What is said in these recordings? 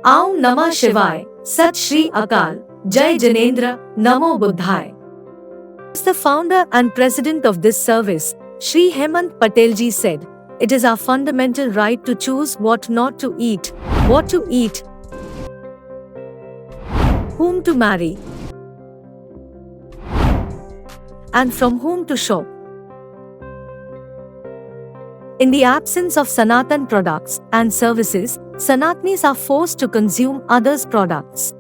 Aum Namah Shivaya, Sat Shri Akal, Jai Janendra, Namo Buddhaya. As the founder and president of this service, Shri Hemant Patelji said, "It is our fundamental right to choose what not to eat, what to eat, whom to marry, and from whom to shop." In the absence of Sanatan products and services, Sanatanis are forced to consume others' products.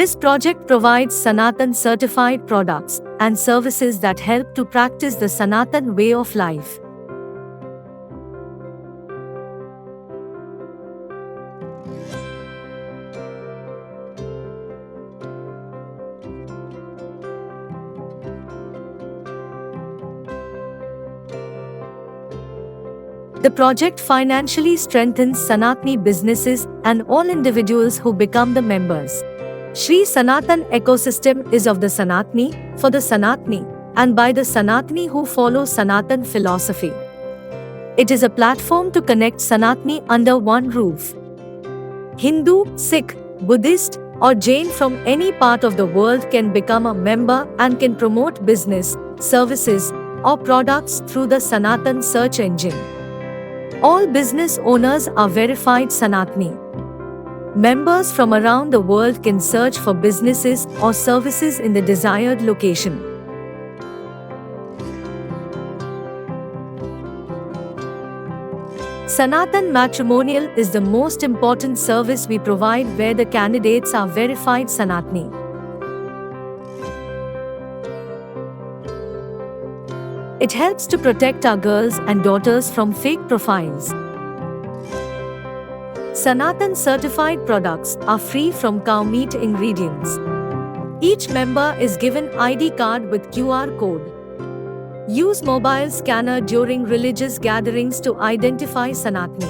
This project provides Sanatan certified products and services that help to practice the Sanatan way of life. The project financially strengthens Sanatani businesses and all individuals who become the members. Shri Sanatan ecosystem is of the Sanatani, for the Sanatani, and by the Sanatani who follow Sanatan philosophy. It is a platform to connect Sanatani under one roof. Hindu, Sikh, Buddhist, or Jain from any part of the world can become a member and can promote business, services, or products through the Sanatan search engine. All business owners are verified Sanatani. Members from around the world can search for businesses or services in the desired location. Sanatan Matrimonial is the most important service we provide where the candidates are verified Sanatani. It helps to protect our girls and daughters from fake profiles. Sanatan certified products are free from cow meat ingredients. Each member is given ID card with QR code. Use mobile scanner during religious gatherings to identify Sanatani.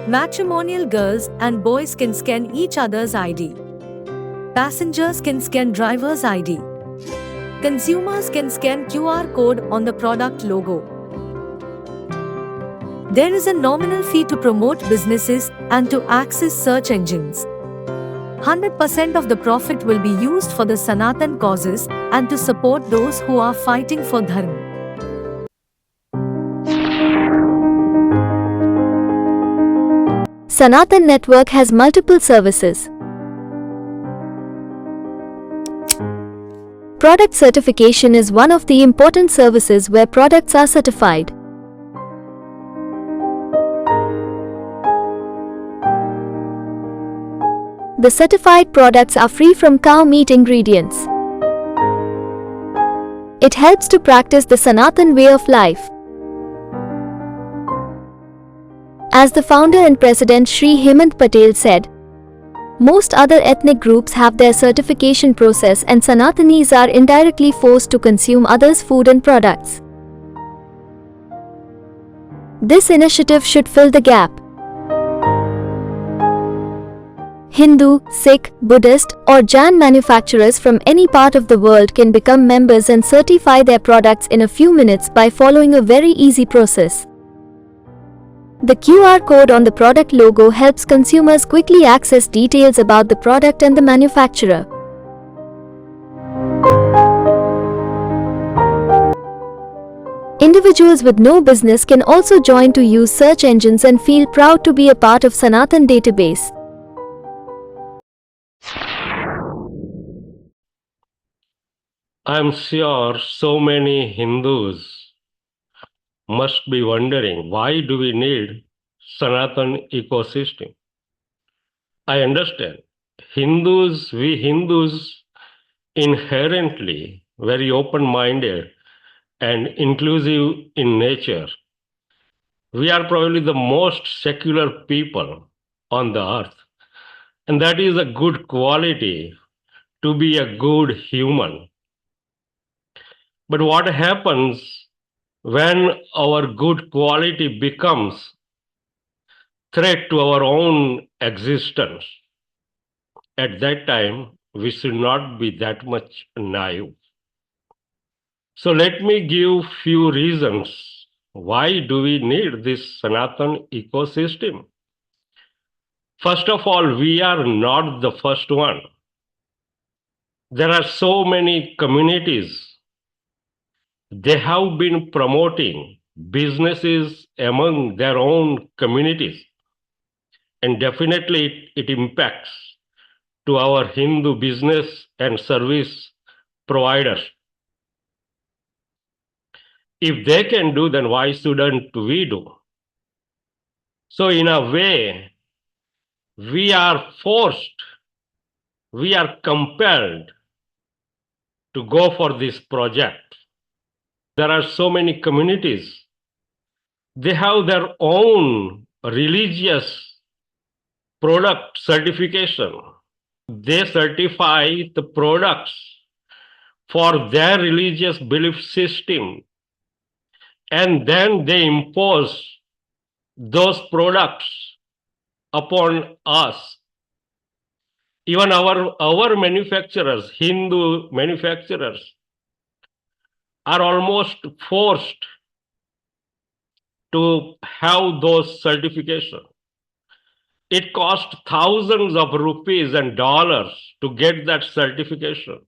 Matrimonial girls and boys can scan each other's ID. Passengers can scan driver's ID. Consumers can scan QR code on the product logo. There is a nominal fee to promote businesses and to access search engines. 100% of the profit will be used for the Sanatan causes and to support those who are fighting for Dharma. Sanatan Network has multiple services. Product certification is one of the important services where products are certified. The certified products are free from cow meat ingredients. It helps to practice the Sanatan way of life. As the founder and president Shri Hemant Patel said, most other ethnic groups have their certification process and Sanatanis are indirectly forced to consume others' food and products. This initiative should fill the gap. Hindu, Sikh, Buddhist, or Jain manufacturers from any part of the world can become members and certify their products in a few minutes by following a very easy process. The QR code on the product logo helps consumers quickly access details about the product and the manufacturer. Individuals with no business can also join to use search engines and feel proud to be a part of Sanatan database. I'm sure so many Hindus must be wondering, why do we need Sanatan ecosystem? I understand. We Hindus inherently very open-minded and inclusive in nature. We are probably the most secular people on the earth. And that is a good quality to be a good human. But what happens when our good quality becomes threat to our own existence? At that time, we should not be that much naive. So let me give few reasons Why do we need this Sanatan ecosystem? First of all, we are not the first one. There are so many communities. They have been promoting businesses among their own communities. And definitely it impacts to our Hindu business and service providers. If they can do, then why shouldn't we do? So in a way, we are forced, we are compelled to go for this project. There are so many communities. They have their own religious product certification. They certify the products for their religious belief system, and then they impose those products upon us. Even our manufacturers, Hindu manufacturers, are almost forced to have those certifications. It costs thousands of rupees and dollars to get that certification.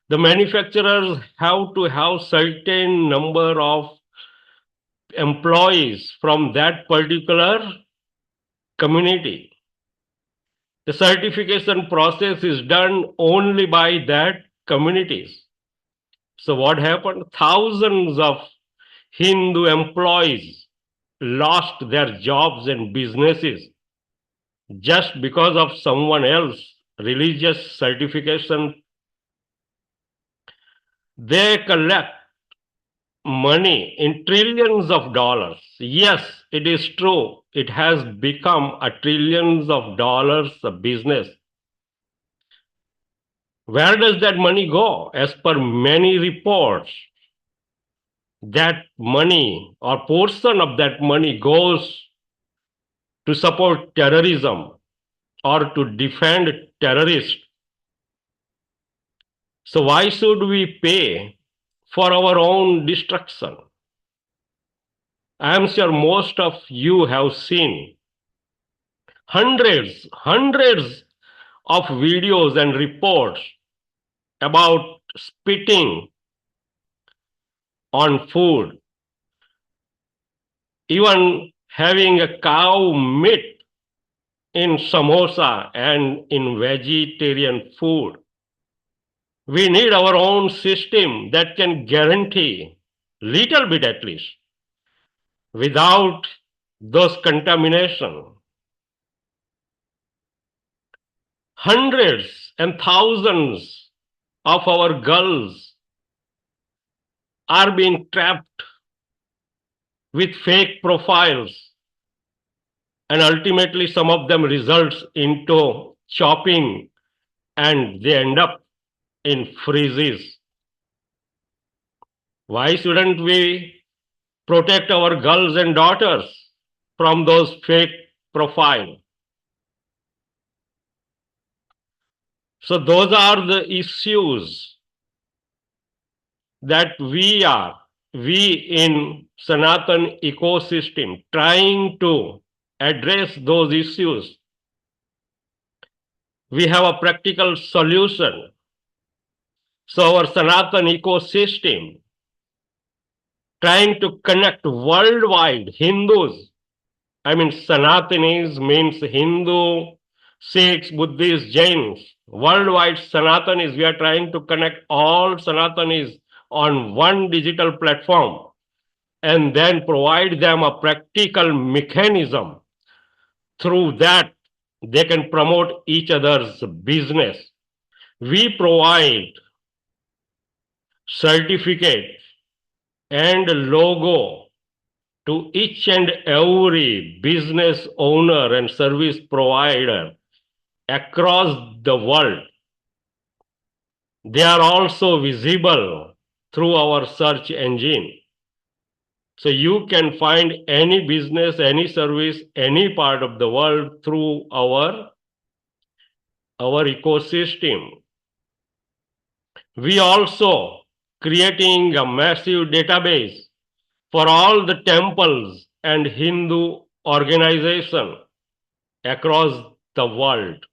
The manufacturers have to have certain number of employees from that particular community. The certification process is done only by that communities. So what happened? Thousands of Hindu employees lost their jobs and businesses just because of someone else religious certification. They collect money in trillions of dollars. Yes, it is true. It has become a trillions of dollars business. Where does that money go? As per many reports, that money or portion of that money goes to support terrorism or to defend terrorists. So why should we pay for our own destruction? I am sure most of you have seen hundreds of videos and reports about spitting on food, even having a cow meat in samosa and in vegetarian food. We need our own system that can guarantee little bit at least without those contamination. Hundreds and thousands of our girls are being trapped with fake profiles, and ultimately some of them results into chopping and they end up in freezes. Why shouldn't we protect our girls and daughters from those fake profiles? So those are the issues that we in Sanatan ecosystem trying to address those issues. We have a practical solution. So our Sanatan ecosystem trying to connect worldwide Hindus. I mean, Sanatanis means Hindu, Sikhs, Buddhists, Jains. Worldwide Sanatanis, we are trying to connect all Sanatanis on one digital platform and then provide them a practical mechanism. Through that, they can promote each other's business. We provide certificate and logo to each and every business owner and service provider across the world. They are also visible through our search engine. So you can find any business, any service, any part of the world through our ecosystem. We also creating a massive database for all the temples and Hindu organization across the world.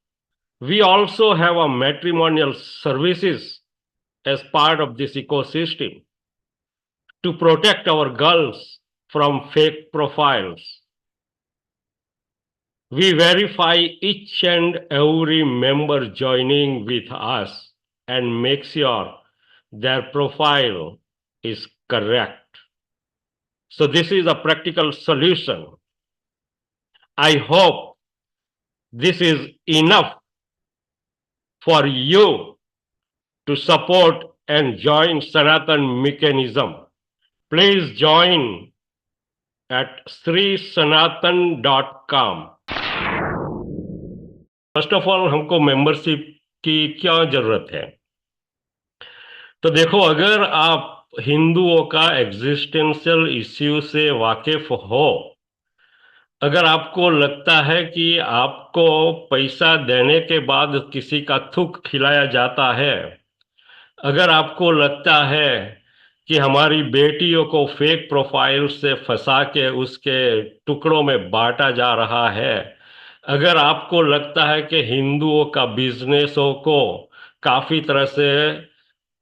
We also have a matrimonial services as part of this ecosystem to protect our girls from fake profiles. We verify each and every member joining with us and make sure their profile is correct. So this is a practical solution. I hope this is enough for you to support and join Sanatan mechanism. Please join at srisanatan.com. First of all हमको membership की क्या जरूरत है? तो देखो, अगर आप हिंदुओं का एग्जिस्टेंशियल इश्यू से वाकिफ हो, अगर आपको लगता है कि आपको पैसा देने के बाद किसी का थूक खिलाया जाता है, अगर आपको लगता है कि हमारी बेटियों को फेक प्रोफाइल से फंसा के उसके टुकड़ों में बांटा जा रहा है, अगर आपको लगता है कि हिंदुओं का बिजनेसों को काफी तरह से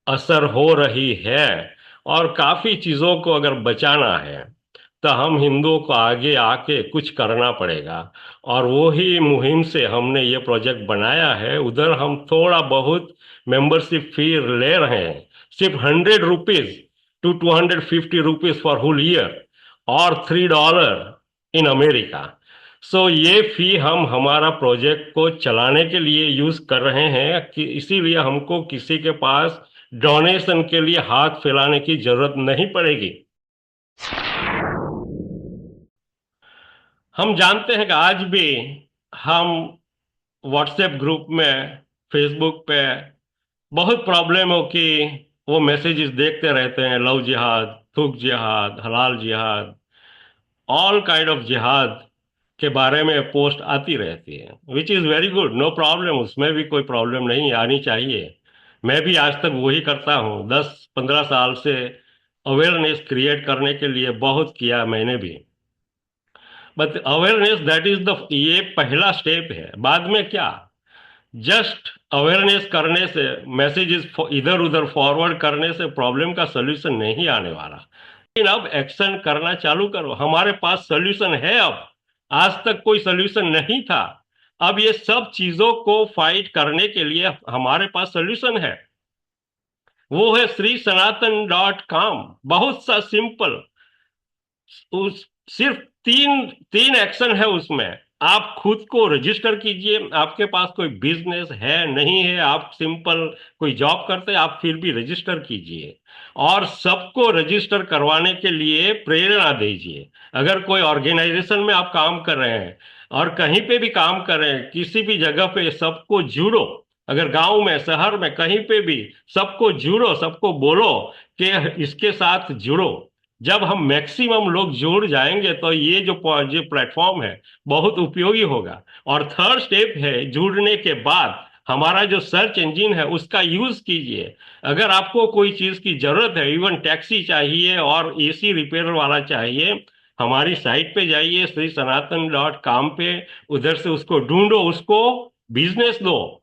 असर हो रही है और काफी चीजों को अगर बचाना है, तो हम हिंदुओं को आगे आके कुछ करना पड़ेगा। और वो ही मुहिम से हमने ये प्रोजेक्ट बनाया है। उधर हम थोड़ा बहुत मेंबरशिप फी ले रहे हैं, सिर्फ 100 rupees to 250 rupees for whole year और $3 इन अमेरिका। सो ये फी हम हमारा प्रोजेक्ट को चलाने के लिए यूज कर रहे हैं कि इसीलिए हमको किसी के पास डोनेशन के लिए हाथ फैलाने की जरूरत नहीं पड़ेगी। हम जानते हैं कि आज भी हम व्हाट्सएप ग्रुप में, फेसबुक पे बहुत प्रॉब्लमों की वो मैसेजेस देखते रहते हैं। लव जिहाद, थूक जिहाद, हलाल जिहाद, ऑल काइंड ऑफ जिहाद के बारे में पोस्ट आती रहती है, which is very good, no problem, उसमें भी कोई प्रॉब्लम नहीं आनी चाहिए। मैं भी आज तक वही करता हूँ, 10-15 साल से अवेयरनेस क्रिएट करने के लिए बहुत किया मैंने भी। But awareness that is the, ये पहला स्टेप है। बाद में क्या, जस्ट अवेयरनेस करने से, मैसेजेस इधर उधर फॉरवर्ड करने से प्रॉब्लम का सोल्यूशन नहीं आने वाला। लेकिन अब एक्शन करना चालू करो। हमारे पास सोल्यूशन है। अब आज तक कोई सोल्यूशन नहीं था, अब ये सब चीजों को फाइट करने के लिए हमारे पास सोल्यूशन है। वो है srisanatan.com। बहुत सा सिंपल, सिर्फ तीन एक्शन है उसमें। आप खुद को रजिस्टर कीजिए। आपके पास कोई बिजनेस है नहीं है, आप सिंपल कोई जॉब करते हैं, आप फिर भी रजिस्टर कीजिए और सबको रजिस्टर करवाने के लिए प्रेरणा दीजिए। अगर कोई ऑर्गेनाइजेशन में आप काम कर रहे हैं और कहीं पे भी काम कर रहे हैं, किसी भी जगह पे सबको जुड़ो। अगर गांव में, शहर में, कहीं पे भी सबको जुड़ो, सबको बोलो कि इसके साथ जुड़ो। जब हम मैक्सिमम लोग जुड़ जाएंगे तो ये जो प्लेटफॉर्म है बहुत उपयोगी होगा। और थर्ड स्टेप है, जुड़ने के बाद हमारा जो सर्च इंजन है उसका यूज कीजिए। अगर आपको कोई चीज की जरूरत है, इवन टैक्सी चाहिए और एसी रिपेयर वाला चाहिए, हमारी साइट पे जाइए srisanatan.com पे, उधर से उसको ढूंढो, उसको बिजनेस दो।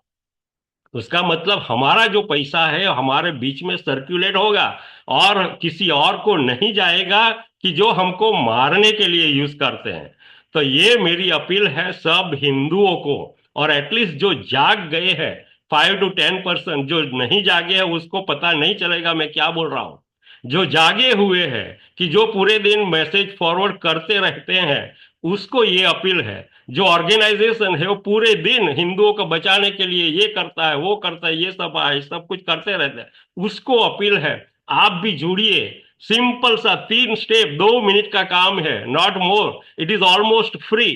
उसका मतलब हमारा जो पैसा है हमारे बीच में सर्कुलेट होगा और किसी और को नहीं जाएगा कि जो हमको मारने के लिए यूज करते हैं। तो ये मेरी अपील है सब हिंदुओं को, और एटलीस्ट जो जाग गए हैं 5 to 10%, जो नहीं जागे हैं उसको पता नहीं चलेगा मैं क्या बोल रहा हूं। जो जागे हुए हैं कि जो पूरे दिन मैसेज फॉरवर्ड करते रहते हैं, उसको ये अपील है। जो ऑर्गेनाइजेशन है वो पूरे दिन हिंदुओं को बचाने के लिए ये करता है, वो करता है, ये सब कुछ करते रहते हैं, उसको अपील है आप भी जुड़िए। सिंपल सा 3 स्टेप, 2 मिनट का काम है, not more. It is almost free,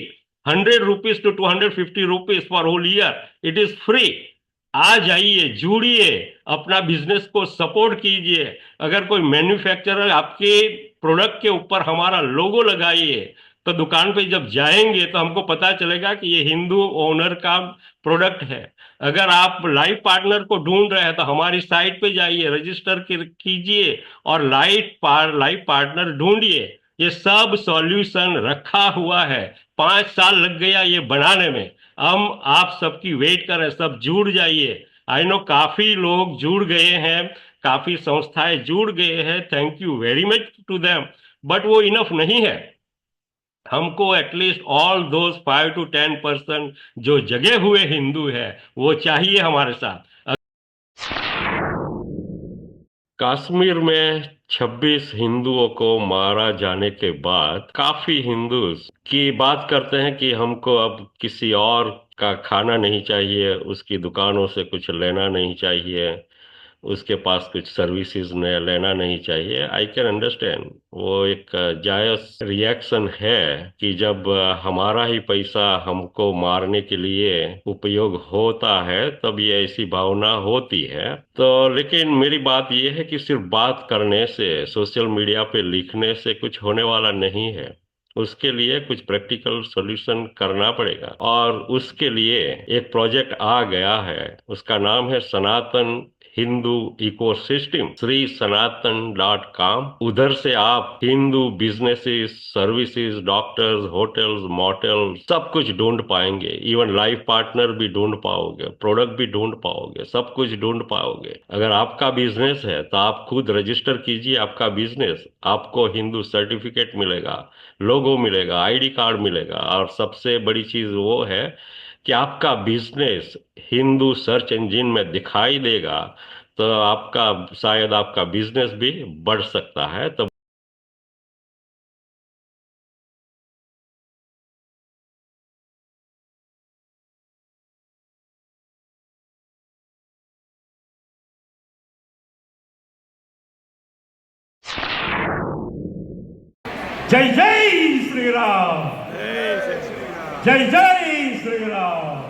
100 rupees to 250 rupees for whole year, it is free. आ जाइए, जुड़िए, अपना बिजनेस को सपोर्ट कीजिए। अगर कोई मैन्युफैक्चरर आपके प्रोडक्ट के ऊपर हमारा लोगो लगाइए, तो दुकान पे जब जाएंगे तो हमको पता चलेगा कि ये हिंदू ओनर का प्रोडक्ट है। अगर आप लाइफ पार्टनर को ढूंढ रहे हैं तो हमारी साइट पे जाइए, रजिस्टर कीजिए और लाइफ पार्टनर ढूंढिए। ये सब सॉल्यूशन रखा हुआ है, 5 साल लग गया ये बनाने में। हम आप सबकी वेट कर रहे हैं, सब जुड़ जाइए। आई नो काफी लोग जुड़ गए हैं, काफी संस्थाएं जुड़ गए हैं, thank you very much to them, but वो इनफ नहीं है। हमको एटलीस्ट ऑल दोज 5 to 10% जो जगे हुए हिंदू है वो चाहिए हमारे साथ। कश्मीर में 26 हिंदुओं को मारा जाने के बाद काफी हिंदूज की बात करते हैं कि हमको अब किसी और का खाना नहीं चाहिए, उसकी दुकानों से कुछ लेना नहीं चाहिए, उसके पास कुछ सर्विसेज लेना नहीं चाहिए। आई कैन अंडरस्टैंड, वो एक जायज रिएक्शन है कि जब हमारा ही पैसा हमको मारने के लिए उपयोग होता है तब ये ऐसी भावना होती है। तो लेकिन मेरी बात ये है कि सिर्फ बात करने से, सोशल मीडिया पे लिखने से कुछ होने वाला नहीं है। उसके लिए कुछ प्रैक्टिकल सॉल्यूशन करना पड़ेगा और उसके लिए एक प्रोजेक्ट आ गया है, उसका नाम है सनातन हिंदू इकोसिस्टम, श्री सनातन.com। उधर से आप Hindu businesses, services, doctors, hotels, motels सब कुछ ढूंढ पाएंगे। इवन लाइफ पार्टनर भी ढूंढ पाओगे, प्रोडक्ट भी ढूंढ पाओगे, सब कुछ ढूंढ पाओगे। अगर आपका बिजनेस है तो आप खुद रजिस्टर कीजिए आपका बिजनेस, आपको हिंदू सर्टिफिकेट मिलेगा, लोगो मिलेगा, आईडी कार्ड मिलेगा, और सबसे बड़ी चीज वो है कि आपका बिजनेस हिंदू सर्च इंजिन में दिखाई देगा, तो आपका शायद आपका बिजनेस भी बढ़ सकता है। तो जय जय श्री राम, जय जय Shri Ram.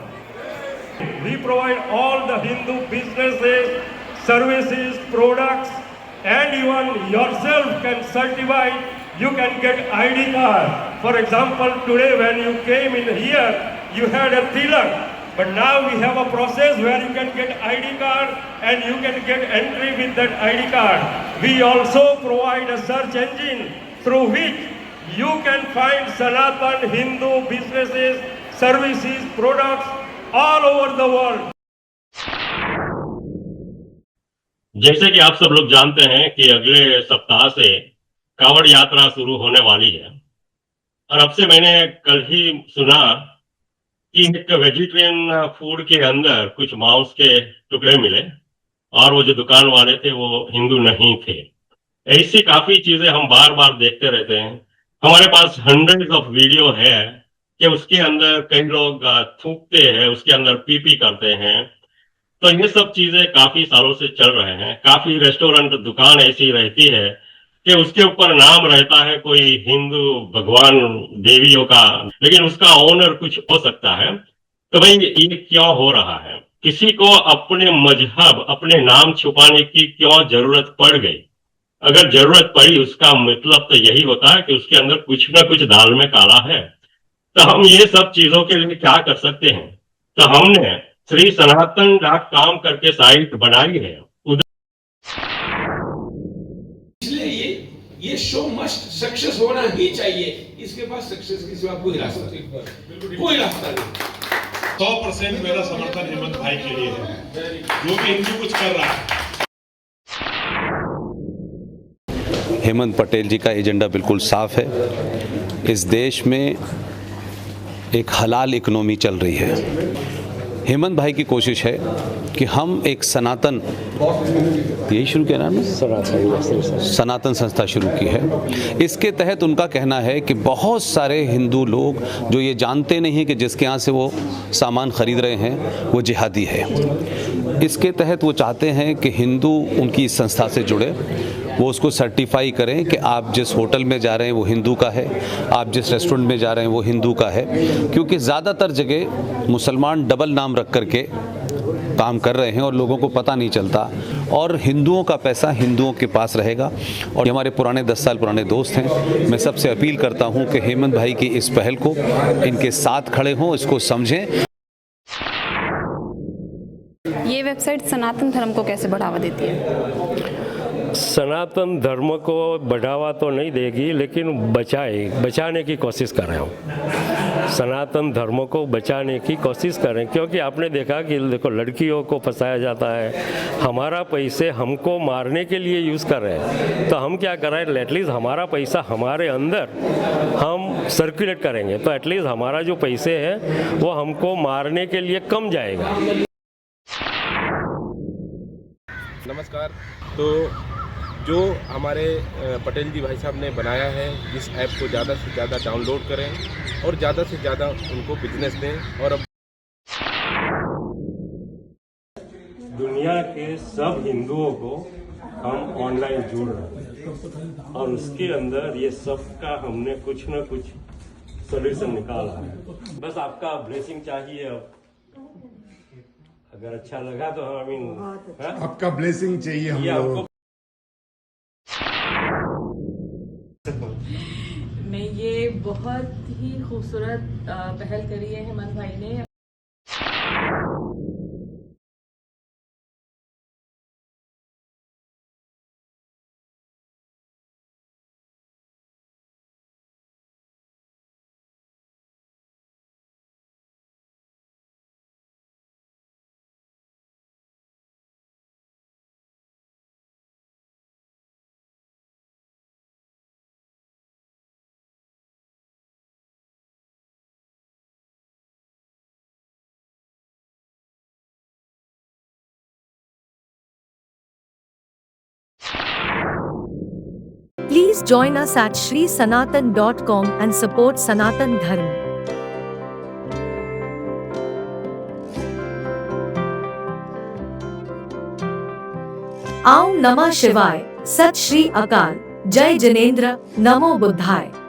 We provide all the Hindu businesses, services, products, and even yourself can certify. You can get ID card. For example, today when you came in here, you had a tilak, but now we have a process where you can get ID card and you can get entry with that ID card. We also provide a search engine through which you can find Sanatan Hindu businesses, services, products all over the world. जैसे कि आप सब लोग जानते हैं कि अगले सप्ताह से कांवड़ यात्रा शुरू होने वाली है, और अब से मैंने कल ही सुना कि एक वेजिटेरियन फूड के अंदर कुछ मांस के टुकड़े मिले और वो जो दुकान वाले थे वो हिंदू नहीं थे। ऐसी काफी चीजें हम बार बार देखते रहते हैं। हमारे पास हंड्रेड्स ऑफ वीडियो है कि उसके अंदर कई लोग थूकते हैं, उसके अंदर पी करते हैं। तो ये सब चीजें काफी सालों से चल रहे हैं। काफी रेस्टोरेंट, दुकान ऐसी रहती है कि उसके ऊपर नाम रहता है कोई हिंदू भगवान देवियों का, लेकिन उसका ओनर कुछ हो सकता है। तो भाई ये क्यों हो रहा है? किसी को अपने मजहब, अपने नाम छुपाने की क्यों जरूरत पड़ गई? अगर जरूरत पड़ी उसका मतलब तो यही होता है कि उसके अंदर कुछ ना कुछ दाल में काला है। तो हम ये सब चीजों के लिए क्या कर सकते हैं? तो हमने श्री सनातन.com करके साइट बनाई है। इसलिए ये शो मस्ट सक्सेस होना ही चाहिए। इसके बाद सक्सेस के सिवा कोई रास्ता नहीं, कोई रास्ता नहीं। 100% मेरा समर्थन हेमंत भाई के लिए है, जो भी हिंदू कुछ कर रहा है। हेमंत पटेल जी का एजेंडा बिल्कुल साफ है। इस देश में एक हलाल इकोनॉमी चल रही है। हेमंत भाई की कोशिश है कि हम एक सनातन, यही शुरू किया ना, सनातन संस्था शुरू की है। इसके तहत उनका कहना है कि बहुत सारे हिंदू लोग जो ये जानते नहीं हैं कि जिसके यहाँ से वो सामान खरीद रहे हैं वो जिहादी है। इसके तहत वो चाहते हैं कि हिंदू उनकी इस संस्था से जुड़े, वो उसको सर्टिफाई करें कि आप जिस होटल में जा रहे हैं वो हिंदू का है, आप जिस रेस्टोरेंट में जा रहे हैं वो हिंदू का है। क्योंकि ज़्यादातर जगह मुसलमान डबल नाम रख करके काम कर रहे हैं और लोगों को पता नहीं चलता, और हिंदुओं का पैसा हिंदुओं के पास रहेगा। और हमारे पुराने 10 साल पुराने दोस्त हैं, मैं सबसे अपील करता हूं कि हेमंत भाई की इस पहल को, इनके साथ खड़े हों, इसको समझें। ये वेबसाइट सनातन धर्म को कैसे बढ़ावा देती है? सनातन धर्म को बढ़ावा तो नहीं देगी, लेकिन बचाने की कोशिश कर रहे हो। सनातन धर्म को बचाने की कोशिश करें, क्योंकि आपने देखा कि देखो लड़कियों को फंसाया जाता है, हमारा पैसे हमको मारने के लिए यूज़ कर रहे हैं। तो हम क्या कर रहे हैं, एटलीस्ट हमारा पैसा हमारे अंदर हम सर्कुलेट करेंगे तो एटलीस्ट हमारा जो पैसे हैं वो हमको मारने के लिए कम जाएगा। नमस्कार। तो जो हमारे पटेल जी भाई साहब ने बनाया है, इस ऐप को ज़्यादा से ज़्यादा डाउनलोड करें और ज़्यादा से ज़्यादा उनको बिजनेस दें। और अब दुनिया के सब हिंदुओं को हम ऑनलाइन जोड़ रहे हैं और उसके अंदर ये सब का हमने कुछ ना कुछ सॉल्यूशन निकाला है। बस आपका ब्लेसिंग चाहिए। अब अगर अच्छा लगा तो आई मीन आपका ब्लेसिंग चाहिए हम लोगों को। नहीं, ये बहुत ही खूबसूरत पहल करी है हेमंत भाई ने। Please join us at shrisanatan.com and support Sanatan Dharma. Aum Namah Shivaya, Sat Shri Akal, Jai Jinendra, Namo Buddhaya.